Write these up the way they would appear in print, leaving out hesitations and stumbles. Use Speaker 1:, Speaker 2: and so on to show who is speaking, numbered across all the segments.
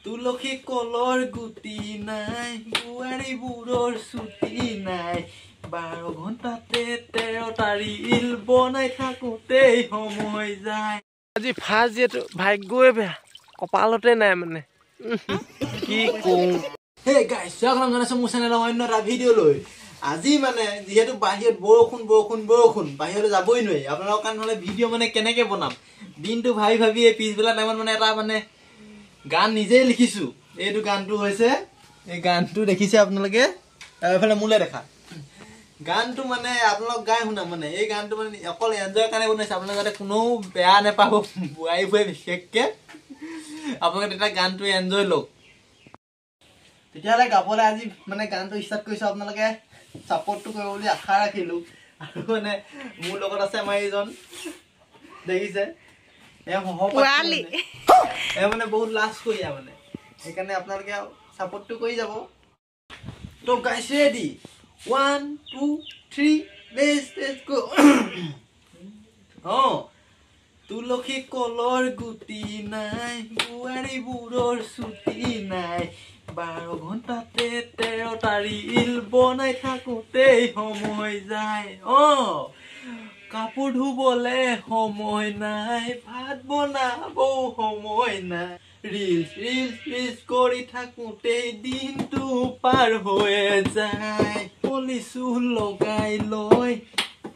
Speaker 1: তুলসী কলৰ গুটি নাই বুৱাৰী বুঢ়ৰ ছুটি নাই 12 ঘণ্টাতে 13টা ৰিল বনাই থাকোতেই সময় যায়
Speaker 2: আজি ফাৰ্ষ্ট যেটো ভাগ্যই বেয়া কপালতে নাই মানে কি কওঁ
Speaker 1: হে গাইস স্বাগতম জনাইছো মোৰ চেনেলৰ অন্য এটা ভিডিঅ' লৈ আজি মানে যেহেতু বাহিৰত বৰষুণ বাহিৰত যাবই নোৱাৰি আপোনালোকৰ কাৰণে হলে ভিডিঅ' মানে কেনেকে বনাম দিনটো ভাবি এই পিছবেলা টাইমত মানে এটা মানে গান নিজে লিখিছো এইটো গানটো হৈছে এই গানটো দেখিছে আপোনালোকে এফালে মুলে দেখা গানটো মানে আপোনালোক গাই শুনা মানে এই গানটো মানে অকল এনজয় কাৰণে বনাইছে আপোনালোক যাতে কোনো বেয়া নাপাব বুৱাই বিশেষকে আপোনালোকে এটা গানটো এনজয় লওক তেতিয়ালে গাবলে আজি মানে গানটো ষ্টাৰ্ট কৰিছো আপোনালোকে সাপোৰ্টটো কৰিব বুলি আশা ৰাখিলো আৰু মানে মোৰ লগত আছে আমাৰ এইজন দেখিছে মানে বহুত লাজ কৰিয়া মানে সেইকাৰণে আপোনালোকে সাপোৰ্টটো কৰি যাব তো গাইস ৰেডি 1 2 3 let's go তুলসী কলৰ গুটি নাই বুৱাৰী বুঢ়ৰ ছুটি নাই 12 ঘণ্টাতে 13টা ৰিল বনাই থাকোতেই সময় যায় কাপোৰ ধুবলে সময় নাই ভাত বনাবও সময় নাই ৰিলছ কৰি থাকোতেই দিনটো পাৰ হৈ যায় পলিচু লগাই লয়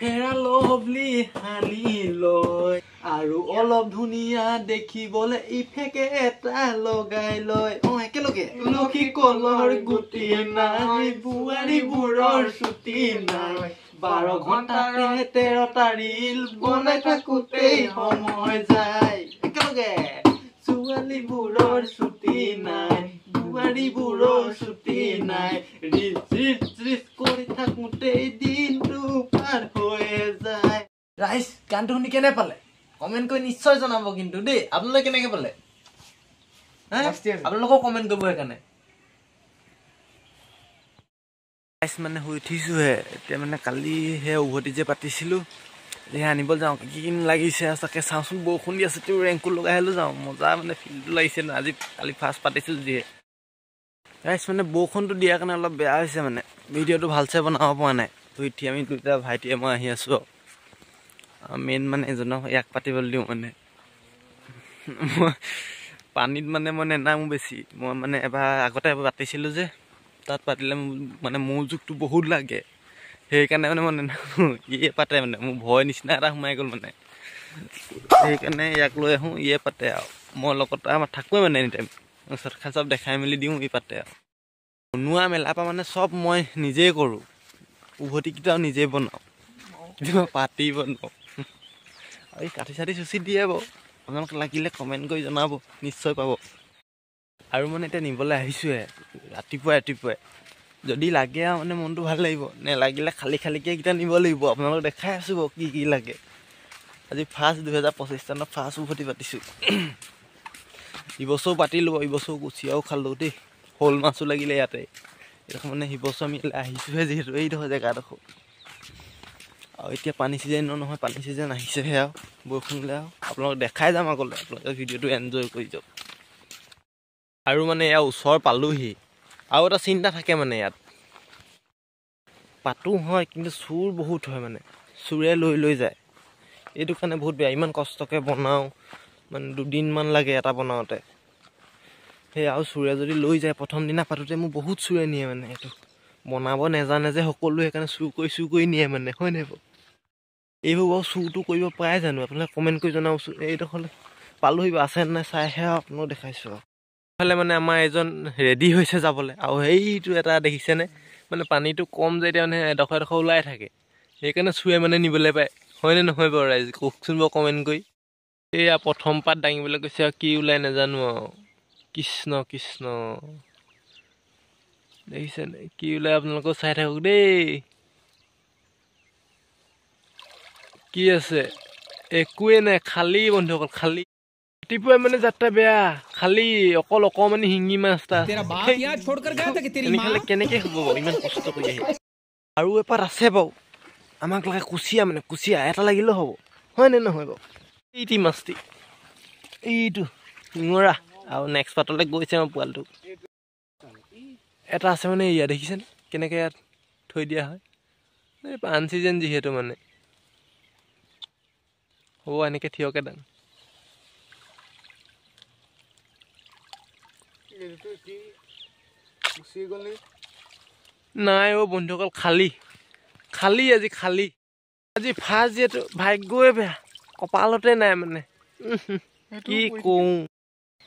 Speaker 1: ফেৰা লভলি হানি লয় আৰু অলপ ধুনীয়া দেখিবলে ইফেকে এটা লগাই লয় একেলগে তুলসী কলৰ গুটি নাই বুৱাৰী বুঢ়ৰ ছুটি নাই 12 ঘণ্টাতে 13টা ৰিল বনাই থাকোতেই সময় যায় একেলগে ছোৱালী বুঢ়ৰ ছুটি নাই বুৱাৰী বুঢ়ৰ ছুটি নাই ৰিলছ কৰি থাকোতেই দিনটো পাৰ হৈ যায় ৰাইজ গানটো শুনি কেনে পালে কমেন্ট কৰি নিশ্চয় জনাব কিন্তু দেই আপোনালোকে কেনেকে পালে আপোনালোকক কমেন্ট কৰিব সেইকাৰণে
Speaker 2: মানে শুই উঠিছোহে এতিয়া মানে কালি হে উভতি যে পাতিছিলো এতিয়া আনিব যাওঁ কি লাগিছে তাকে চাওঁচোন বৰষুণ দি আছে তোৰ ৰেংকু লগাই হ'লেও যাওঁ মজা মানে ফিল্ডটো লাগিছে ন আজি কালি ফাৰ্ষ্ট পাতিছিলোঁ যিহে গাইছ মানে বৰষুণটো দিয়াৰ কাৰণে অলপ বেয়া হৈছে মানে ভিডিঅ'টো ভালছে বনাব পৰা নাই উঠি আমি দুটা ভাইটিয়ে মই আহি আছোঁ মেইন মানে এজনক ইয়াক পাতিবলৈ দিওঁ মানে মই পানীত মানে মই নেনামো বেছি মই মানে এবাৰ আগতে পাতিছিলোঁ যে তাত পাতিলে মানে মোৰ জোখটো বহুত লাগে সেইকাৰণে মানে মই নেনামো ইয়ে পাতে মানে মোৰ ভয় নিচিনা এটা সোমাই গ'ল মানে সেইকাৰণে ইয়াক লৈ আহোঁ ইয়ে পাতে আৰু মই লগত আমাৰ থাকোৱে মানে এনি টাইম চটখা চব দেখাই মেলি দিওঁ ই পাতে আৰু বনোৱা মেলাৰ পৰা মানে চব মই নিজেই কৰোঁ উভতিকেইটাও নিজেই বনাওঁ পাতি বনাওঁ আৰু এই কাঠি চাঠি চুচি দিয়ে বাৰু আপোনালোক লাগিলে কমেণ্ট কৰি জনাব নিশ্চয় পাব আৰু মানে এতিয়া নিবলৈ আহিছোঁহে ৰাতিপুৱাই যদি লাগে আৰু মানে মনটো ভাল লাগিব নেলাগিলে খালিকৈ এইকেইটা নিব লাগিব আপোনালোক দেখাই আছোঁ বাৰু কি লাগে আজি ফাৰ্ষ্ট 2025 চনত ফাৰ্ষ্ট উভতি পাতিছোঁ ইবছৰো পাতিলোঁ ইবছৰো কুচিয়াও খালোঁ দেই শ'ল মাছো লাগিলে ইয়াতে এইডোখৰ মানে সিবছৰ আমি আহিছোঁহে যিহেতু এইডোখৰ জেগাডোখৰ আৰু এতিয়া পানী ছিজন নহয় পানী ছিজন আহিছেহে আৰু বৰষুণলৈ আৰু আপোনালোক দেখাই যাম আগলৈ আপোনালোকে ভিডিঅ'টো এনজয় কৰি যাওক আৰু মানে ইয়াৰ ওচৰ পালোহি আৰু এটা চিন্তা থাকে মানে ইয়াত পাতো হয় কিন্তু চুৰ বহুত হয় মানে চুৰে লৈ যায় এইটো কাৰণে বহুত বেয়া ইমান কষ্টকৈ বনাওঁ মানে 2 দিনমান লাগে এটা বনাওঁতে সেই আৰু চুৰে যদি লৈ যায় প্ৰথম দিনা পাতোঁতে মোক বহুত চুৰে নিয়ে মানে এইটো বনাব নেজানে যে সকলোৱে সেইকাৰণে চুৰ কৰি নিয়ে মানে হয় নাই বাৰু এইবোৰ বাৰু চুৰটো কৰিব পাৰে জানো আপোনালোকে কমেণ্ট কৰি জনাবচোন এইডোখৰলৈ পালোহি আছে নাই চাইহে আপোনালোক দেখাইছোঁ আৰু এইফালে মানে আমাৰ এজন ৰেডি হৈছে যাবলৈ আৰু সেইটো এটা দেখিছেনে মানে পানীটো কম যে এতিয়া মানে এডোখৰ ওলাই থাকে সেইকাৰণে চুৰে মানে নিবলৈ পায় হয়নে নহয় বাৰু ৰাইজ কওকচোন বাৰু কমেণ্ট কৰি এয়া প্ৰথম পাত দাঙিবলৈ গৈছে আৰু কি ওলাই নাজানো আৰু কৃষ্ণ দেখিছেনে কি ওলাই আপোনালোকেও চাই থাকক দেই কি আছে একোৱে নাই খালী বন্ধুসকল খালী ৰাতিপুৱাই মানে যাত্ৰা বেয়া খালী অকণমানি শিঙি মাছ এটা কেনেকৈ হ'ব বাৰু ইমান কষ্ট কৰি আহি আৰু এপাত আছে বাৰু আমাক লাগে কুচিয়া এটা লাগিলেও হ'ব হয়নে নহয় বাৰু এইটি মাছটি এইটো শিঙৰা আৰু নেক্সট পাৰ্টলৈ গৈছে মই পোৱালিটো এটা আছে মানে ইয়াত দেখিছেনে কেনেকৈ ইয়াত থৈ দিয়া হয় এই আনচিজন যিহেতু মানে হ'ব এনেকৈ থিয়কৈ দাং নাই অ' বন্ধুসকল খালী আজি ফাৰ্ষ্ট যিহেতু ভাগ্যই বেয়া কপালতে নাই মানে কি কওঁ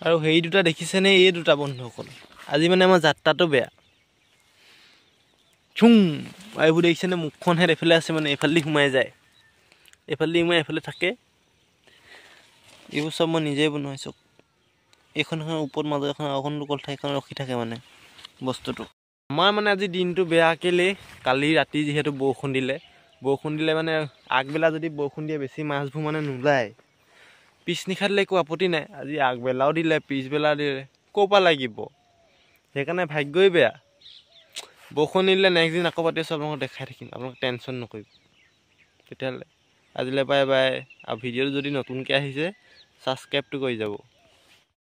Speaker 2: আৰু হেৰি দুটা দেখিছেনে এই দুটা বন্ধুসকল আজি মানে আমাৰ যাত্ৰাটো বেয়া চুং এইবোৰ দেখিছেনে মুখখনহে এইফালে আছে মানে এইফালেদি সোমাই যায় এইফালেদি সোমাই এইফালে থাকে এইবোৰ চব মই নিজেই বনোৱাইছোঁ এইখন ওপৰত মাজত এখন আৰু এখন লোকল ঠাইখন ৰখি থাকে মানে বস্তুটো আমাৰ মানে আজি দিনটো বেয়া কেলে কালি ৰাতি যিহেতু বৰষুণ দিলে মানে আগবেলা যদি বৰষুণ দিয়ে বেছি মাছবোৰ মানে নোলায় পিছ নিশা দিলে একো আপত্তি নাই আজি আগবেলাও দিলে পিছবেলা দিলে ক'ৰ পৰা লাগিব সেইকাৰণে ভাগ্যই বেয়া বৰষুণ দিলে নেক্সট দিন আকৌ পাতি আছোঁ আপোনালোকক দেখাই থাকিম আপোনালোক টেনশ্যন নকৰিব তেতিয়াহ'লে আজিলৈ বাই বাই আৰু ভিডিঅ'টো যদি নতুনকৈ আহিছে ছাবস্ক্ৰাইবটো কৰি যাব